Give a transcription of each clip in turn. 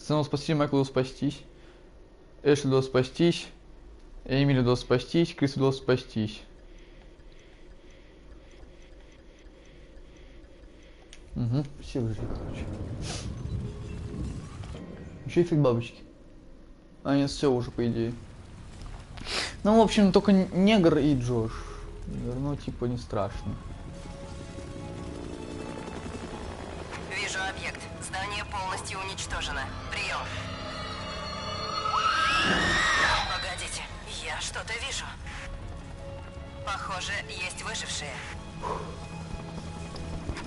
Сцену спасти, Майклу удалось спастись. Эшли удалось спастись. Эмили удалось спастись. Крису удалось спастись. Угу, все выжили, короче. Еще эффект бабочки. А нет, все уже, по идее. Ну, в общем, только негр и Джош. Ну, типа, не страшно. Вижу объект. Здание полностью уничтожено. Прием. Погодите, я что-то вижу. Похоже, есть выжившие.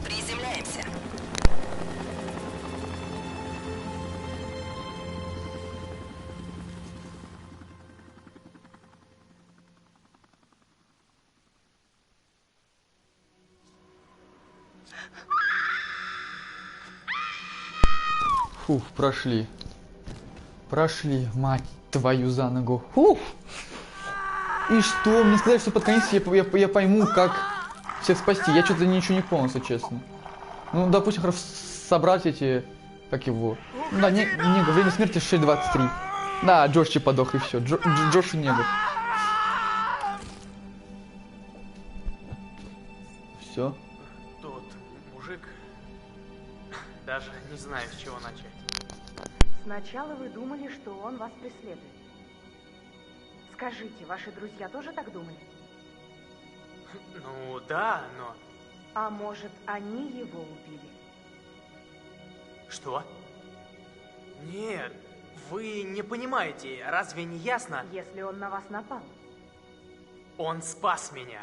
Приземляемся. Фух, прошли. Прошли, мать твою за ногу. Фух. И что? Мне сказали, что под конец я пойму, как всех спасти. Я что-то ничего не понял, если честно. Ну, допустим, хорошо собрать эти... Как его? Да, не, время смерти 6:23. Да, Джорджи подох и все. Джордж и негр. Все. Тот мужик... Даже не знаю, с чего начать. Сначала вы думали, что он вас преследует. Скажите, ваши друзья тоже так думали? Ну, да, но... А может, они его убили? Что? Нет, вы не понимаете, разве не ясно? Если он на вас напал. Он спас меня.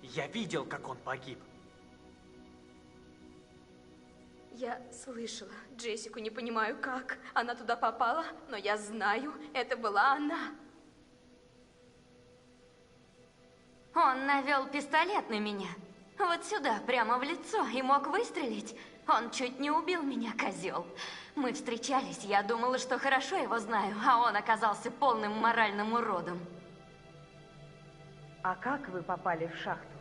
Я видел, как он погиб. Я слышала Джессику, не понимаю как. Она туда попала, но я знаю, это была она. Он навел пистолет на меня. Вот сюда, прямо в лицо, и мог выстрелить. Он чуть не убил меня, козел. Мы встречались, я думала, что хорошо его знаю, а он оказался полным моральным уродом. А как вы попали в шахту?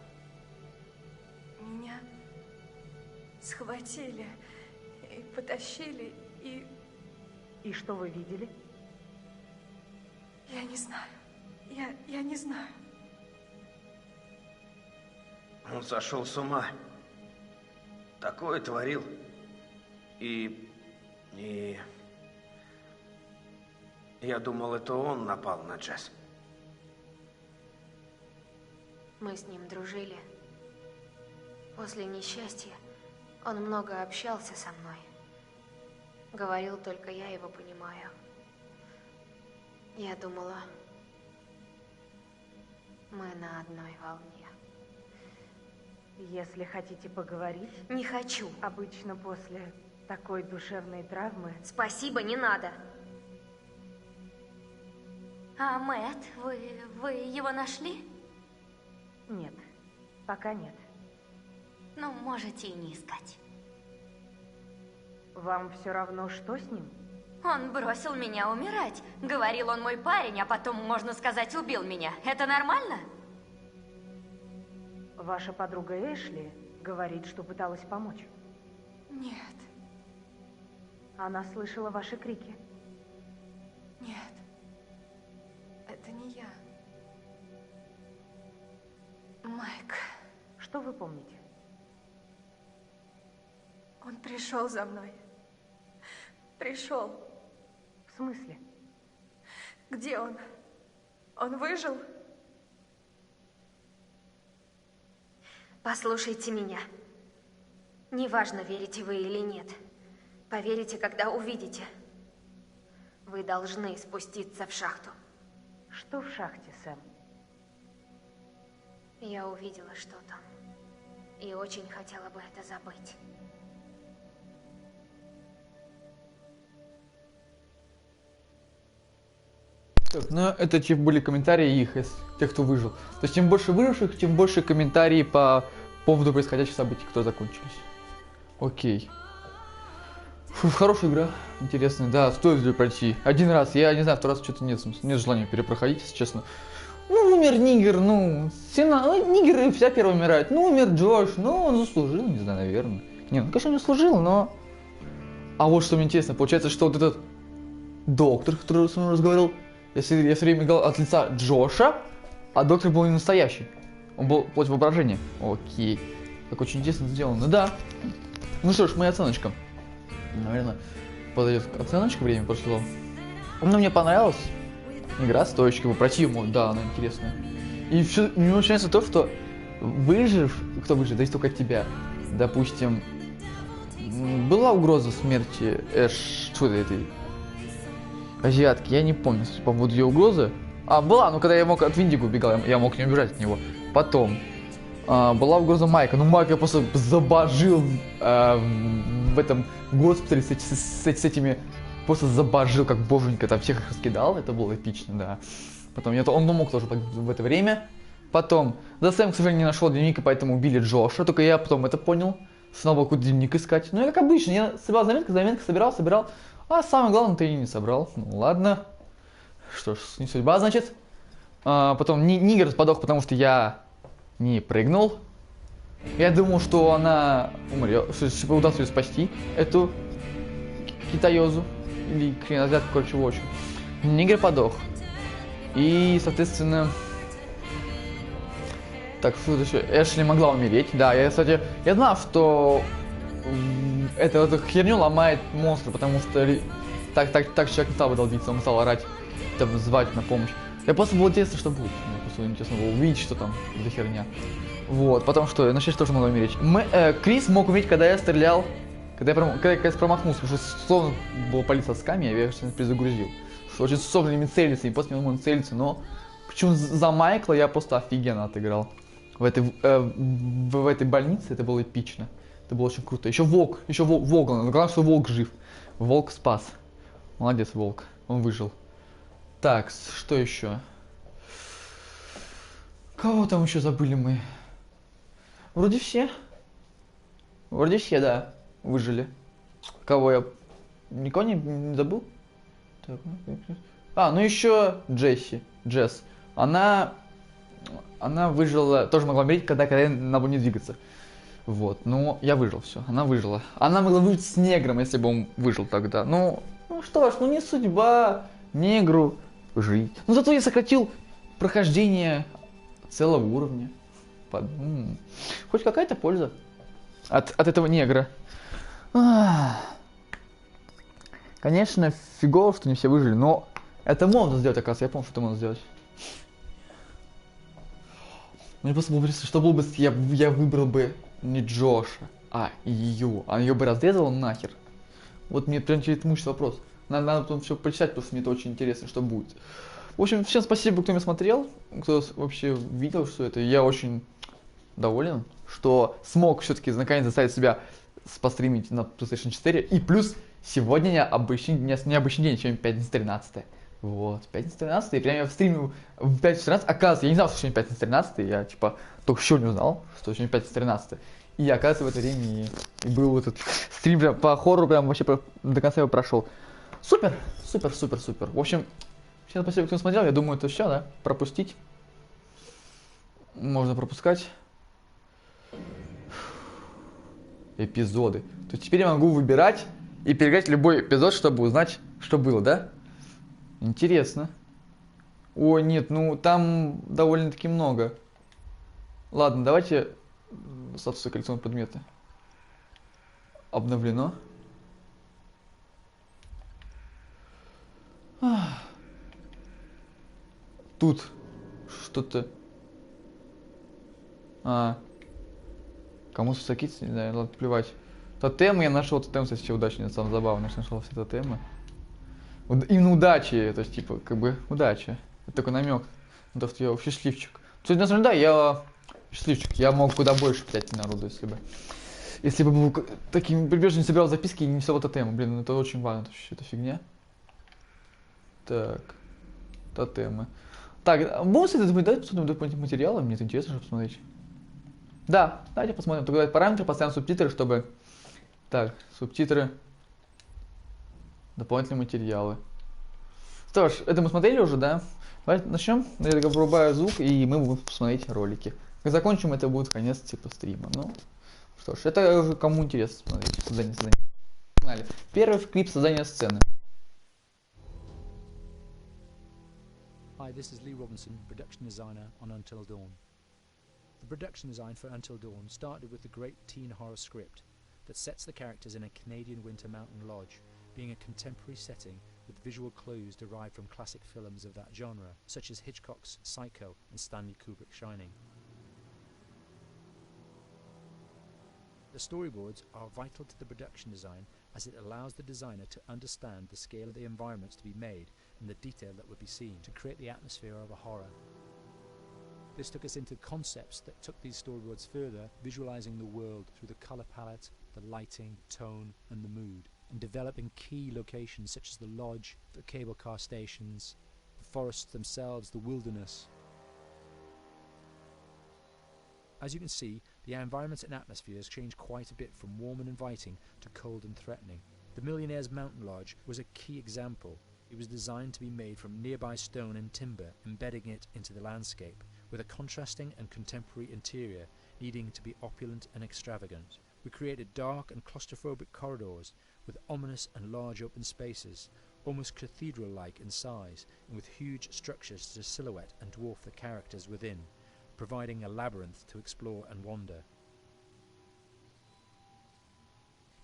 Меня схватили и потащили, и... И что вы видели? Я не знаю. Я не знаю. Он сошел с ума. Такое творил. И... Я думал, это он напал на Часть. Мы с ним дружили. После несчастья он много общался со мной. Говорил, только я его понимаю. Я думала, мы на одной волне. Если хотите поговорить... Не хочу. Обычно после такой душевной травмы... Спасибо, не надо. А Мэтт, вы его нашли? Нет, пока нет. Ну, можете и не искать. Вам все равно, что с ним? Он бросил меня умирать. Говорил, он мой парень, а потом, можно сказать, убил меня. Это нормально? Ваша подруга Эшли говорит, что пыталась помочь. Нет. Она слышала ваши крики. Нет. Это не я. Майк. Что вы помните? Он пришел за мной. Пришел. В смысле? Где он? Он выжил? Послушайте меня. Неважно, верите вы или нет. Поверите, когда увидите. Вы должны спуститься в шахту. Что в шахте, Сэм? Я увидела, что там. И очень хотела бы это забыть. Так, ну это типа были комментарии их, из тех, кто выжил. То есть чем больше выживших, тем больше комментарий по поводу происходящих событий, кто закончились. Окей. Фу, хорошая игра, интересная, да, стоит ли пройти. Один раз, я не знаю, второй раз что-то нет смысла, нет желания перепроходить, если честно. Ну, умер Нигер, ну, Нигер вся первая умирает. Ну, умер Джош, ну, он заслужил, не знаю, наверное. Не, ну, конечно, не заслужил, но... А вот что мне интересно, получается, что вот этот доктор, который со мной разговаривал, я все время играл от лица Джоша, а доктор был не настоящий. Он был плоть воображения. Окей. Так очень интересно сделано. Да. Ну что ж, моя оценочка. Наверное, подойдет оценочка, время прошло. Ну, мне понравилась игра, стоечка, вы пройти ее, да, она интересная. И все, мне очень нравится то, что выжив, кто выживет, зависит только от тебя. Допустим, была угроза смерти этой азиатки, я не помню, по поводу ее угрозы. Была, но когда я мог от Виндиго убегал, я мог не убежать от него. Потом была угроза Майка, но Майка я просто забожил в этом госпитале с этими, просто забожил, как боженька, там всех их раскидал, это было эпично, да. Потом он мог тоже в это время. Потом, за Сэм, к сожалению, не нашел дневника, поэтому убили Джоша, только я потом это понял. Снова какой-то дневник искать. Ну, я как обычно, я собирал заметки, собирал. А самое главное, ты и не собрал. Ну, ладно. Что ж, не судьба, значит. Потом Нигер подох, потому что я не прыгнул. Я думал, что она умрет, что удастся ее спасти, эту китаёзу. Или хренозятку, короче, в общем. Нигер подох. И, соответственно... Так, что еще? Эшли могла умереть. Да, кстати, я знал, что эту херню ломает монстр, потому что так человек не стал бы долбиться, он стал орать, звать на помощь. Я просто было интересно, что будет. Мне просто интересно было увидеть, что там за херня. Вот, потом что, Эшли тоже могла умереть. Крис мог умереть, когда я стрелял, когда я промахнулся, потому что словно была палиться с камня, я перезагрузил. Что очень сложно ими целиться, и после него можно целиться, но почему за Майкла я просто офигенно отыграл. В этой больнице это было эпично. Это было очень круто. Еще волк, главное, что волк жив. Волк спас. Молодец, волк. Он выжил. Так, что еще? Кого там еще забыли мы? Вроде все, да, выжили. Кого я... Никого не забыл? Так, ну еще Джесс. Она выжила, тоже могла умереть, когда надо было не двигаться. Вот, ну, я выжил, все, она выжила. Она могла выжить с негром, если бы он выжил тогда. Ну что ж, не судьба негру жить. Но зато я сократил прохождение целого уровня. Хоть какая-то польза от этого негра. Конечно, фигово, что не все выжили, но это можно сделать, оказывается, я помню, что это можно сделать. Мне просто было интересно, что было бы, если я выбрал бы не Джоша, а ее. А ее бы разрезала нахер. Вот мне прям через это мучит вопрос. Надо потом все прочитать, потому что мне это очень интересно, что будет. В общем, всем спасибо, кто меня смотрел, кто вообще видел, что это. Я очень доволен, что смог все-таки наконец заставить себя постримить на PlayStation 4. И плюс сегодня необычный день, чем пятница 13. Вот, пятница 13, и прям я в стриме в пятницу 13, оказывается, я не знал, что сегодня пятница 13, я типа только сегодня узнал, что сегодня пятница 13. И оказывается, в это время и был этот стрим прям по хоррору, прям вообще до конца его прошел. Супер. В общем, всем спасибо, кто смотрел, я думаю, это все, да, пропустить. Можно пропускать. Эпизоды. То есть теперь я могу выбирать и переиграть любой эпизод, чтобы узнать, что было, да? Интересно. Ой, нет, ну там довольно-таки много. Ладно, давайте статусы коллекционных предметы. Обновлено. Тут что-то... Кому сакиться, не знаю, ладно, плевать. Тотемы я нашел, тотем, кстати, все удачный, самое забавное, что нашел все тотемы. Именно удачи, то есть, типа, как бы, удача. Это такой намек на то, что я счастливчик. Кстати, на самом деле, да, я счастливчик. Я мог куда больше взять народу, если бы был таким прибежным, собирал записки и не все вот тотемы. Блин, это очень важно, это фигня. Так, тотемы. Так, боссы, давайте посмотрим дополнительные материалы, мне это интересно, чтобы посмотреть. Да, давайте посмотрим. Только давайте параметры, поставим субтитры, чтобы... Так, субтитры. Дополнительные материалы. Что ж, это мы смотрели уже, да? Давайте начнем. Я врубаю звук, и мы будем смотреть ролики. Как закончим, это будет конец типа стрима. Ну, что ж, это уже кому интересно смотреть. Задание. Погнали. Первый клип создания сцены. Hi, this is Lee Robinson, production designer on Until Dawn. The production design for Until Dawn started with the great teen horror script that sets the characters in a Canadian winter mountain lodge, being a contemporary setting with visual clues derived from classic films of that genre, such as Hitchcock's Psycho and Stanley Kubrick's Shining. The storyboards are vital to the production design as it allows the designer to understand the scale of the environments to be made and the detail that would be seen to create the atmosphere of a horror. This took us into concepts that took these storyboards further, visualizing the world through the color palette, the lighting, tone and the mood, and developing key locations such as the lodge, the cable car stations, the forests themselves, the wilderness. As you can see, the environments and atmospheres change quite a bit from warm and inviting to cold and threatening. The Millionaire's Mountain Lodge was a key example. It was designed to be made from nearby stone and timber, embedding it into the landscape, with a contrasting and contemporary interior needing to be opulent and extravagant. We created dark and claustrophobic corridors with ominous and large open spaces, almost cathedral-like in size, and with huge structures to silhouette and dwarf the characters within, providing a labyrinth to explore and wander.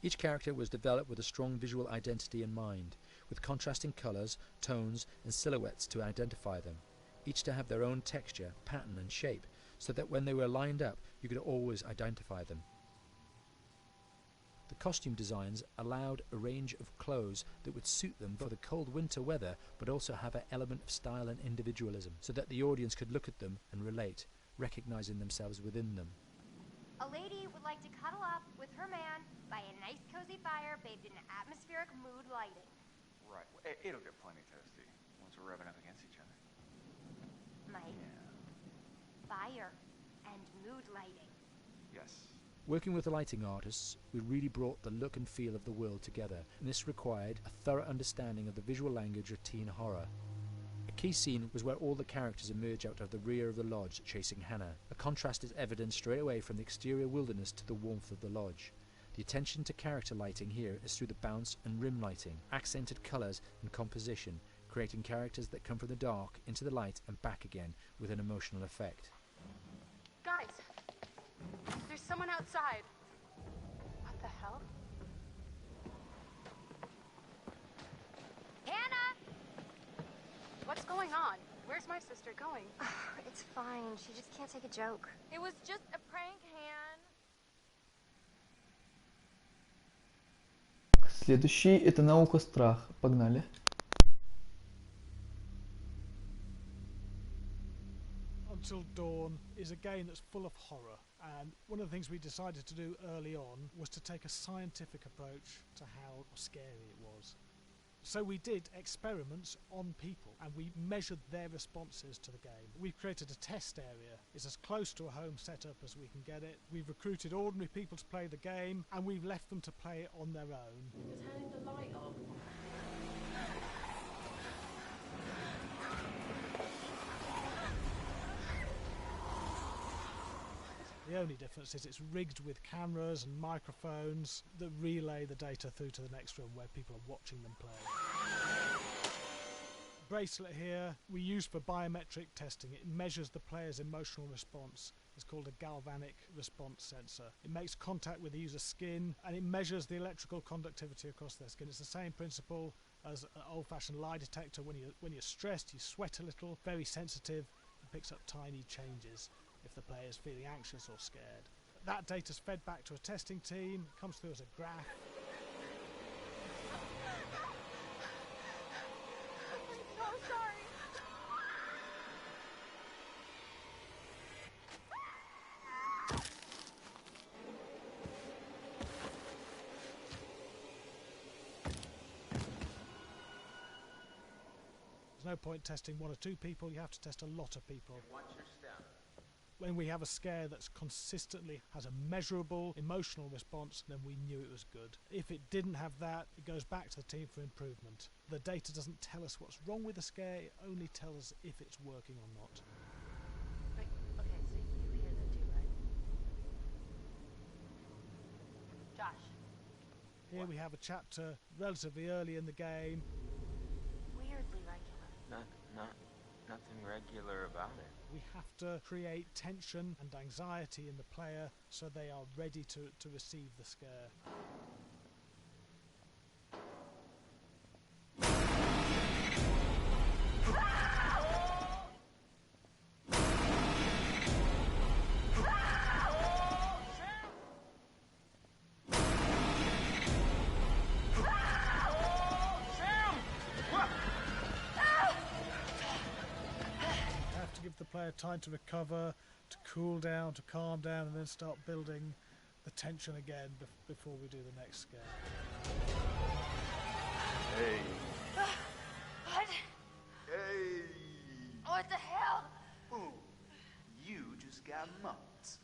Each character was developed with a strong visual identity in mind, with contrasting colours, tones and silhouettes to identify them, each to have their own texture, pattern and shape, so that when they were lined up you could always identify them. The costume designs allowed a range of clothes that would suit them for the cold winter weather, but also have an element of style and individualism, so that the audience could look at them and relate, recognizing themselves within them. A lady would like to cuddle up with her man by a nice cozy fire bathed in atmospheric mood lighting. Right. It'll get plenty toasty once we're rubbing up against each other. Mike. Yeah. Fire and mood lighting. Yes. Working with the lighting artists, we really brought the look and feel of the world together, and this required a thorough understanding of the visual language of teen horror. A key scene was where all the characters emerge out of the rear of the lodge chasing Hannah. A contrast is evident straight away from the exterior wilderness to the warmth of the lodge. The attention to character lighting here is through the bounce and rim lighting, accented colours and composition, creating characters that come from the dark into the light and back again with an emotional effect. Guys, there's someone outside. What the hell? Hannah! What's going on? Where's my sister going? It's fine. She just can't take a joke. It was just a prank, Han. Следующий это наука страх. Погнали. Until Dawn is a game that's full of horror, and one of the things we decided to do early on was to take a scientific approach to how scary it was. So we did experiments on people and we measured their responses to the game. We've created a test area. It's as close to a home setup as we can get it. We've recruited ordinary people to play the game and we've left them to play it on their own. You're turning the light off. The only difference is it's rigged with cameras and microphones that relay the data through to the next room where people are watching them play. Bracelet here we use for biometric testing. It measures the player's emotional response. It's called a galvanic response sensor. It makes contact with the user's skin and it measures the electrical conductivity across their skin. It's the same principle as an old-fashioned lie detector. When you're stressed, you sweat a little, very sensitive. It picks up tiny changes if the player is feeling anxious or scared. That data's fed back to a testing team, comes through as a graph. I'm so sorry. There's no point testing one or two people, you have to test a lot of people. Watch your step. When we have a scare that's consistently has a measurable emotional response, then we knew it was good. If it didn't have that, it goes back to the team for improvement. The data doesn't tell us what's wrong with the scare, it only tells us if it's working or not. Wait, okay, so you hear them too, right? Josh. Here we have a chapter relatively early in the game. Weirdly regular. Nothing regular about it. We have to create tension and anxiety in the player so they are ready to receive the scare. Give the player time to recover, to cool down, to calm down, and then start building the tension again before we do the next scare. Hey. What? Hey. What the hell? Ooh, you just got mugged.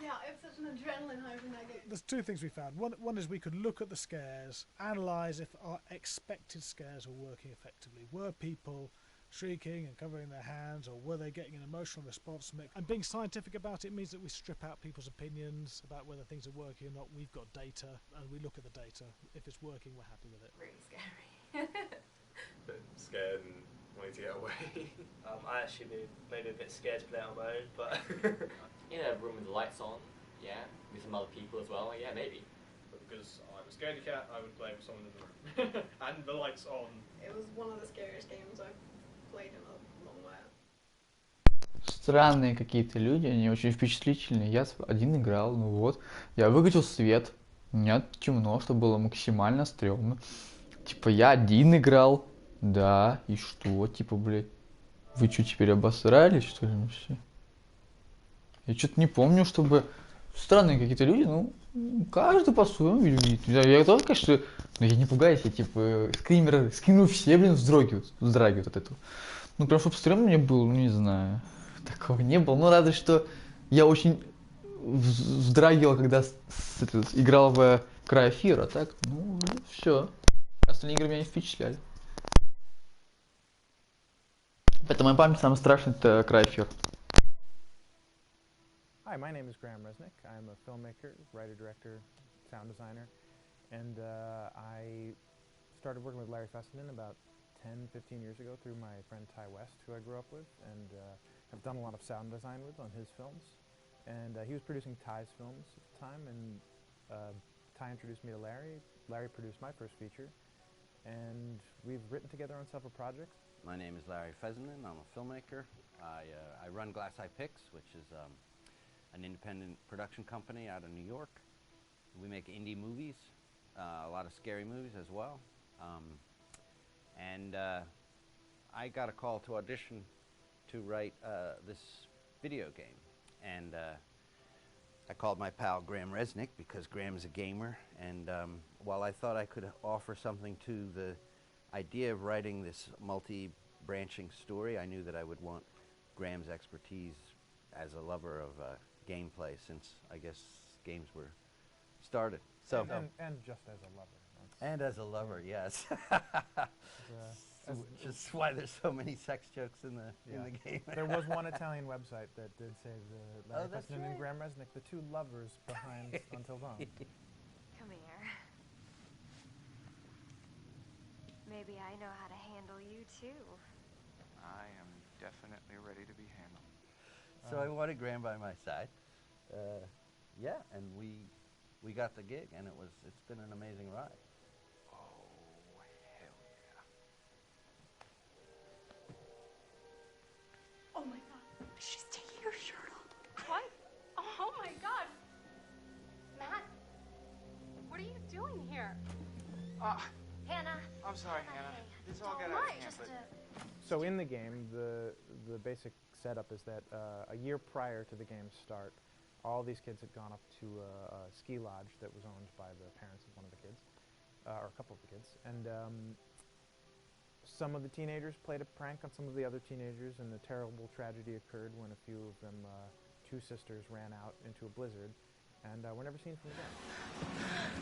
Yeah, it's such an adrenaline high when I get. There's two things we found. One is we could look at the scares, analyse if our expected scares were working effectively. Were people shrieking and covering their hands, or were they getting an emotional response from it? And being scientific about it means that we strip out people's opinions about whether things are working or not. We've got data, and we look at the data. If it's working, we're happy with it. Pretty scary. Bit scared and wanting to get away. I actually maybe a bit scared to play on my own, but in a room with the lights on, yeah, with some other people as well, yeah, maybe. But because I'm a scaredy cat, I would play with someone in the room. And the lights on. It was one of the scariest games I've played in a long while. Странные какие-то люди, они очень впечатлительные. Я один играл, ну вот. Я выключил свет. У меня темно, чтобы было максимально стрёмно. Типа я один играл. Да, и что? Типа, блядь. Вы что, теперь обосрались, что ли, вообще? Я что-то не помню, чтобы... Странные какие-то люди, ну, каждый по-своему видит. Я готов, конечно, но я не пугаюсь, я типа скримеры все, блин, вздрагивают от этого. Ну, прям, чтобы стрёмно мне было, ну, не знаю. Такого не было. Ну, разве что я очень вздрагивал, когда играл в Край Эфира, так, ну, все. Остальные игры меня не впечатляли. Поэтому моя память самая страшная, это Край Эфир. Hi, my name is Graham Resnick. I'm a filmmaker, writer, director, sound designer, and I started working with Larry Fessenden about 10-15 years ago through my friend Ty West, who I grew up with, and have done a lot of sound design with on his films. And he was producing Ty's films at the time, and Ty introduced me to Larry. Larry produced my first feature, and we've written together on several projects. My name is Larry Fessenden. I'm a filmmaker. I run Glass Eye Pix, which is an independent production company out of New York. We make indie movies, a lot of scary movies as well. And I got a call to audition to write this video game. And I called my pal Graham Resnick because Graham is a gamer. And while I thought I could offer something to the idea of writing this multi-branching story, I knew that I would want Graham's expertise as a lover of gameplay, since I guess games were started. So and just as a lover. And as a lover, yes. Which is why there's so many sex jokes in the game. There was one Italian website that did say the Larry that's Fessenden and right. Graham Resnick, the two lovers behind Until Dawn. Come here. Maybe I know how to handle you too. I am definitely ready to be handled. So I wanted Graham by my side. Yeah, and we got the gig, and it's been an amazing ride. Oh, hell yeah. Oh my god, she's taking her shirt off. What? Oh my god. Matt, what are you doing here? Hannah. I'm sorry, Hannah. This all got out of Right, hand, just but So in the game, the basic setup is that a year prior to the game's start, all these kids had gone up to a ski lodge that was owned by the parents of one of the kids, or a couple of the kids, and some of the teenagers played a prank on some of the other teenagers, and a terrible tragedy occurred when a few of them, two sisters, ran out into a blizzard, and were never seen from again.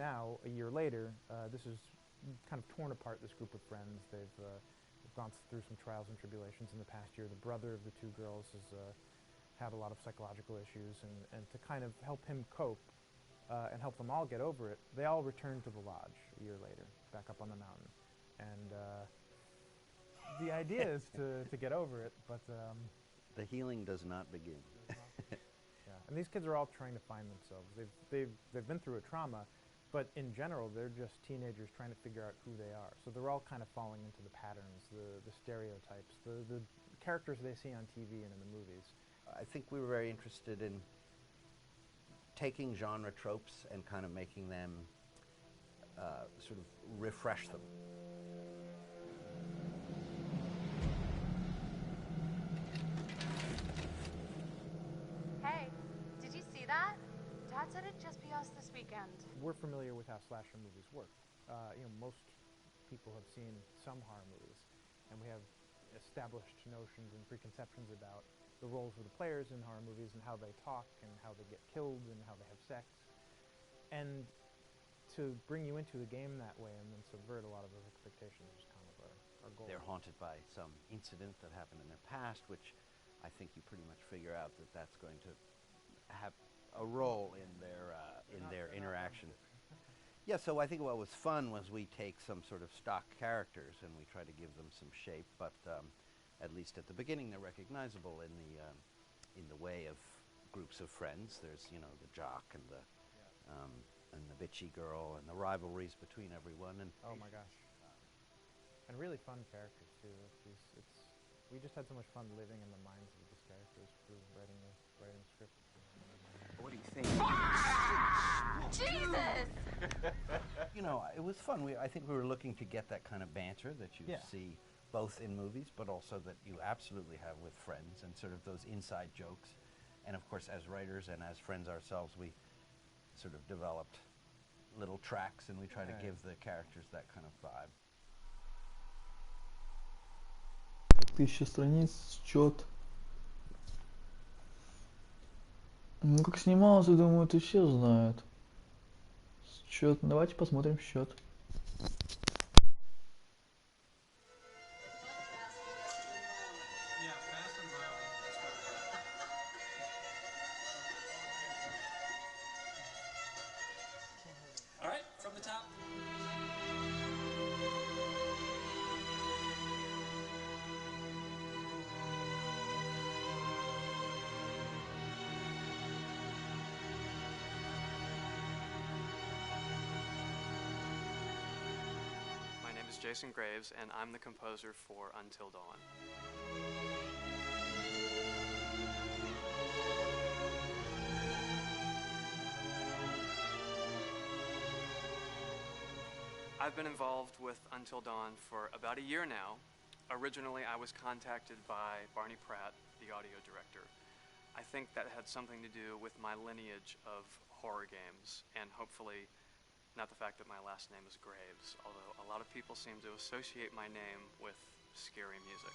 now, a year later, this is kind of torn apart, this group of friends. They've gone through some trials and tribulations in the past year. The brother of the two girls has had a lot of psychological issues, and to kind of help him cope and help them all get over it, they all return to the lodge a year later, back up on the mountain. And the idea is to get over it, but... the healing does not begin. Yeah, and these kids are all trying to find themselves. They've been through a trauma, but in general, they're just teenagers trying to figure out who they are. So they're all kind of falling into the patterns, the stereotypes, the characters they see on TV and in the movies. I think we were very interested in taking genre tropes and kind of making them sort of refresh them. Hey, did you see that? Dad said it'd just be us this weekend. We're familiar with how slasher movies work. Most people have seen some horror movies, and we have established notions and preconceptions about the roles of the players in horror movies and how they talk and how they get killed and how they have sex. And to bring you into the game that way and then subvert a lot of those expectations is kind of our goal. They're haunted by some incident that happened in their past, which I think you pretty much figure out that that's going to have a role in their interaction. Yeah, so I think what was fun was we take some sort of stock characters and we try to give them some shape, but at least at the beginning they're recognizable in the way of groups of friends. There's the jock and the bitchy girl and the rivalries between everyone. And oh my gosh, and really fun characters too. We just had so much fun living in the minds of these characters through writing the script. What do you think? Jesus! It was fun. I think we were looking to get that kind of banter that you see both in movies, but also that you absolutely have with friends, and sort of those inside jokes. And of course, as writers and as friends ourselves, we sort of developed little tracks, and we try to give the characters that kind of vibe. 1000 страниц, счет. Ну, как снимался, думаю, это все знают. Счет. Давайте посмотрим счет. All right, from the top. My name is Jason Graves, and I'm the composer for Until Dawn. I've been involved with Until Dawn for about a year now. Originally, I was contacted by Barney Pratt, the audio director. I think that had something to do with my lineage of horror games, and hopefully not the fact that my last name is Graves, although a lot of people seem to associate my name with scary music.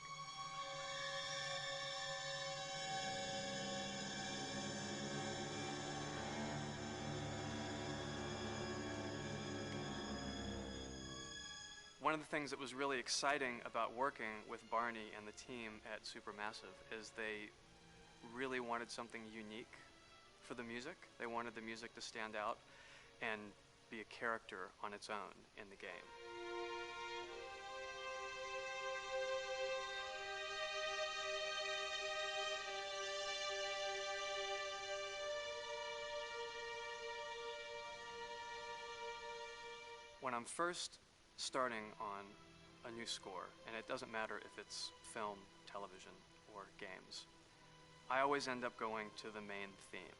One of the things that was really exciting about working with Barney and the team at Supermassive is they really wanted something unique for the music. They wanted the music to stand out and be a character on its own in the game. When I'm first starting on a new score, and it doesn't matter if it's film, television, or games, I always end up going to the main theme.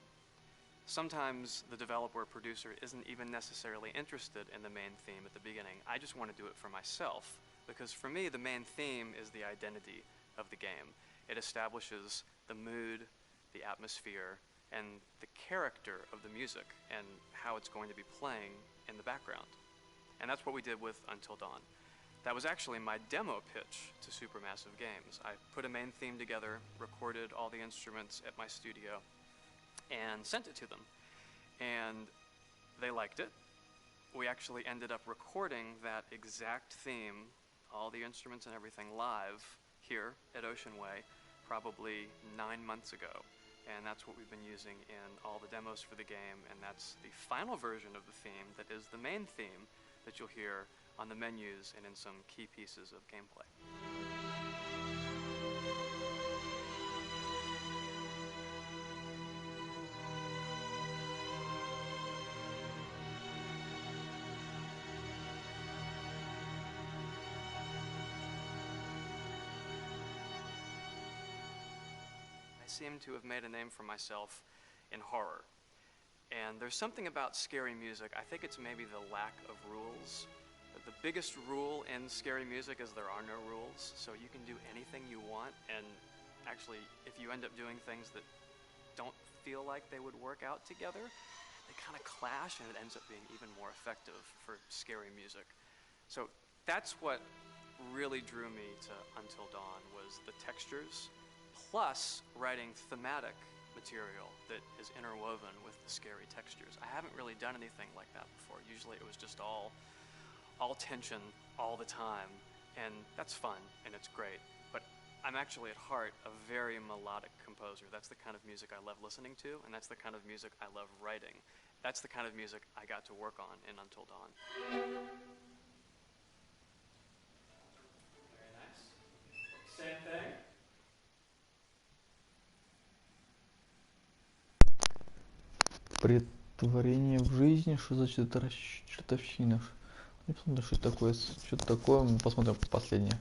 Sometimes the developer or producer isn't even necessarily interested in the main theme at the beginning. I just want to do it for myself, because for me, the main theme is the identity of the game. It establishes the mood, the atmosphere, and the character of the music, and how it's going to be playing in the background. And that's what we did with Until Dawn. That was actually my demo pitch to Supermassive Games. I put a main theme together, recorded all the instruments at my studio, and sent it to them. And they liked it, we actually ended up recording that exact theme, all the instruments and everything live here at Ocean Way probably 9 months ago. And that's what we've been using in all the demos for the game, and that's the final version of the theme that is the main theme that you'll hear on the menus and in some key pieces of gameplay. I seem to have made a name for myself in horror. And there's something about scary music, I think it's maybe the lack of rules. The biggest rule in scary music is there are no rules, so you can do anything you want, and actually, if you end up doing things that don't feel like they would work out together, they kind of clash, and it ends up being even more effective for scary music. So that's what really drew me to Until Dawn, was the textures, plus writing thematic material that is interwoven with the scary textures. I haven't really done anything like that before. Usually it was just all tension all the time, and that's fun and it's great. But I'm actually at heart a very melodic composer. That's the kind of music I love listening to, and that's the kind of music I love writing. That's the kind of music I got to work on in Until Dawn. Very nice. Same thing. Претворение в жизни, что за чертовщина? Не посмотрим, что это такое, что-то такое, мы посмотрим последнее,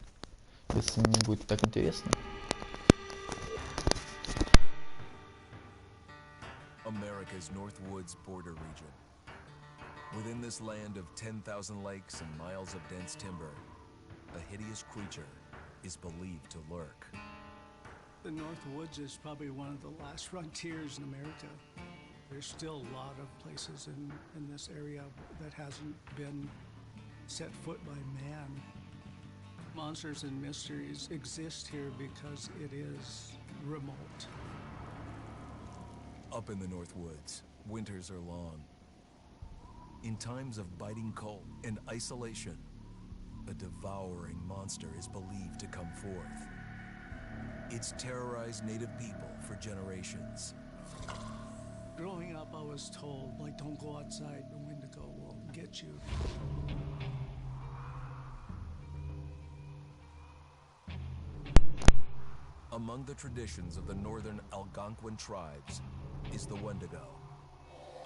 если не будет так интересно. America's North Woods border region. Within this land of 10,000 lakes and miles of dense timber, a hideous creature is believed to lurk. The North Woods is probably one of the last frontiers in America. There's still a lot of places in this area that hasn't been set foot by man. Monsters and mysteries exist here because it is remote. Up in the North Woods, winters are long. In times of biting cold and isolation, a devouring monster is believed to come forth. It's terrorized native people for generations. Growing up, I was told, like, don't go outside, the Wendigo will get you. Among the traditions of the northern Algonquin tribes is the Wendigo,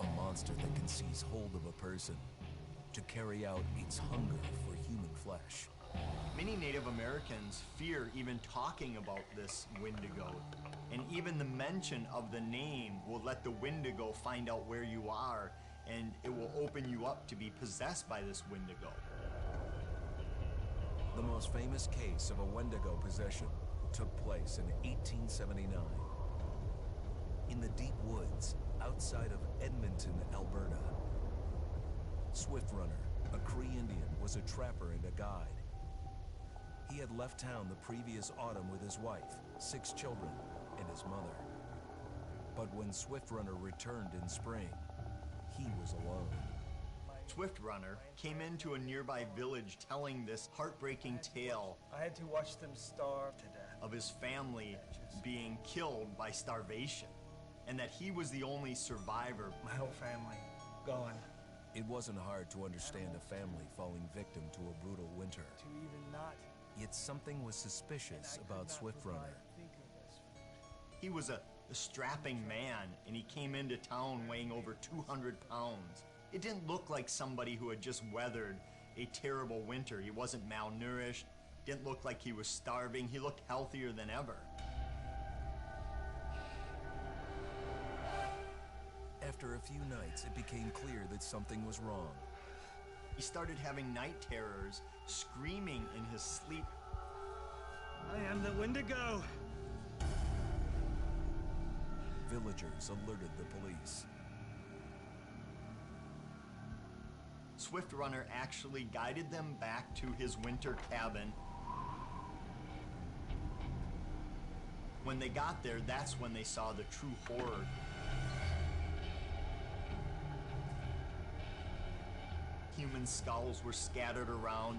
a monster that can seize hold of a person to carry out its hunger for human flesh. Many Native Americans fear even talking about this Wendigo, and even the mention of the name will let the Wendigo find out where you are, and it will open you up to be possessed by this Wendigo. The most famous case of a Wendigo possession took place in 1879. In the deep woods outside of Edmonton, Alberta. Swift Runner, a Cree Indian, was a trapper and a guide. He had left town the previous autumn with his wife, 6 children, and his mother. But when Swift Runner returned in spring, he was alone. Swift Runner came into a nearby village telling this heartbreaking tale. I had to watch them starve to death. Of his family being killed by starvation, and that he was the only survivor. My whole family gone. It wasn't hard to understand a family falling victim to a brutal winter. To even not. Yet something was suspicious about Swift Runner. He was a strapping man, and he came into town weighing over 200 pounds. It didn't look like somebody who had just weathered a terrible winter. He wasn't malnourished, didn't look like he was starving. He looked healthier than ever. After a few nights, it became clear that something was wrong. He started having night terrors, screaming in his sleep. I am the Wendigo! Villagers alerted the police. Swift Runner actually guided them back to his winter cabin. When they got there, that's when they saw the true horror. He human skulls were scattered around.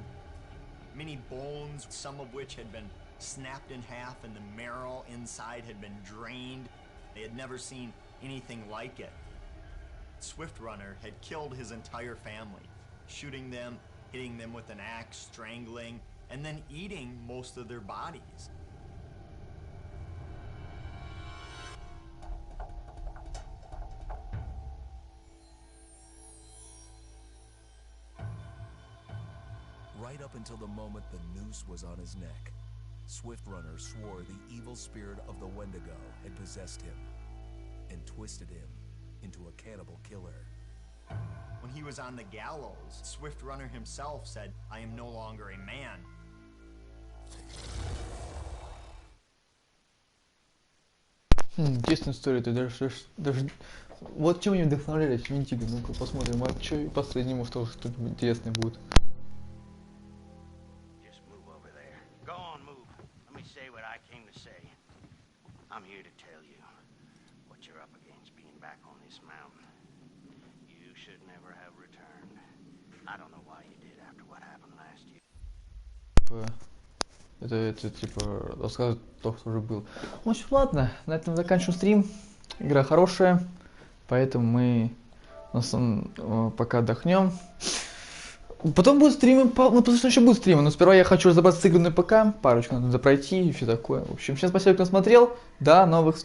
Many bones, some of which had been snapped in half and the marrow inside had been drained. They had never seen anything like it. Swift Runner had killed his entire family, shooting them, hitting them with an axe, strangling, and then eating most of their bodies. Right up until the moment the noose was on his neck, Swift Runner swore the evil spirit of the Wendigo had possessed him and twisted him into a cannibal killer. When he was on the gallows, Swift Runner himself said, "I am no longer a man." Интересная история, ты даже... Вот чем они вдохновлялись, Винтига, ну-ка посмотрим, а что последний, может, тоже что-то интересное будет. Go on, move. Let me say what I came to say. I'm here to tell you what you're up against being back on this mountain. You should never have returned. I don't know why you did after what happened last year. Это типа рассказывает то, что уже было. Ну, в общем, ладно, на этом заканчиваем стрим. Игра хорошая, поэтому мы пока отдохнем. Потом будут стримы, ну, потому что еще будут стримы, но сперва я хочу разобраться с игрой на ПК, парочку надо пройти и все такое. В общем, всем спасибо, кто смотрел, до новых встреч.